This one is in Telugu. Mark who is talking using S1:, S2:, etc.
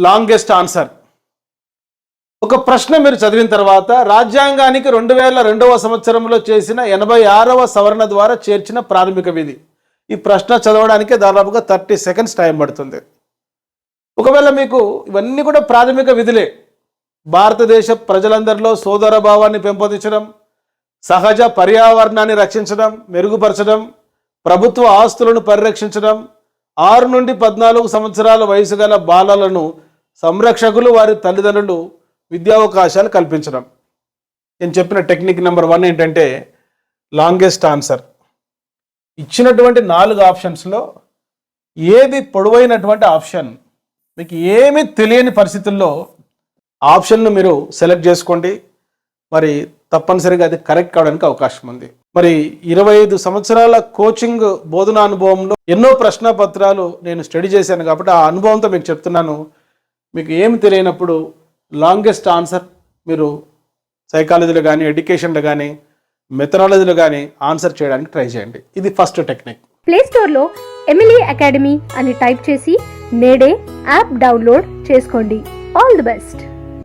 S1: Longest answer. ఒక ప్రశ్న మీరు చదివిన తర్వాత రాజ్యాంగానికి 2002వ సంవత్సరంలో చేసిన 86వ సవరణ ద్వారా చేర్చిన ప్రాథమిక విధి. ఈ ప్రశ్న చదవడానికి దాదాపుగా 30 సెకండ్స్ టైం పడుతుంది. ఒకవేళ మీకు ఇవన్నీ కూడా ప్రాథమిక విధులే. భారతదేశ ప్రజలందరిలో సోదర భావాన్ని పెంపొందించడం, సహజ పర్యావరణాన్ని రక్షించడం, మెరుగుపరచడం, ప్రభుత్వ ఆస్తులను పరిరక్షించడం, 6 నుండి 14 సంవత్సరాల వయసు గల బాలలను సంరక్షకులు వారి తల్లిదండ్రులు విద్యావకాశాలు కల్పించడం. నేను చెప్పిన టెక్నిక్ నెంబర్ 1 ఏంటంటే లాంగెస్ట్ ఆన్సర్. ఇచ్చినటువంటి 4 ఆప్షన్స్లో ఏది పొడవైనటువంటి ఆప్షన్, మీకు ఏమీ తెలియని పరిస్థితుల్లో ఆప్షన్ను మీరు సెలెక్ట్ చేసుకోండి. మరి తప్పనిసరిగా అది కరెక్ట్ కావడానికి అవకాశం ఉంది. మరి 25 సంవత్సరాల కోచింగ్ బోధనా అనుభవంలో ఎన్నో ప్రశ్న పత్రాలు నేను స్టడీ చేశాను కాబట్టి ఆ అనుభవంతో మీకు చెప్తున్నాను. మీకు ఏమి తెలియనప్పుడు లాంగెస్ట్ ఆన్సర్ మీరు సైకాలజీలో కానీ, ఎడ్యుకేషన్లో కానీ, మెథడాలజీలో కానీ ఆన్సర్ చేయడానికి ట్రై చేయండి. ఇది ఫస్ట్ టెక్నిక్.
S2: ప్లే స్టోర్లో ఎమిలీ అకాడమీ అని టైప్ చేసి నేడే యాప్ డౌన్లోడ్ చేసుకోండి. All the best.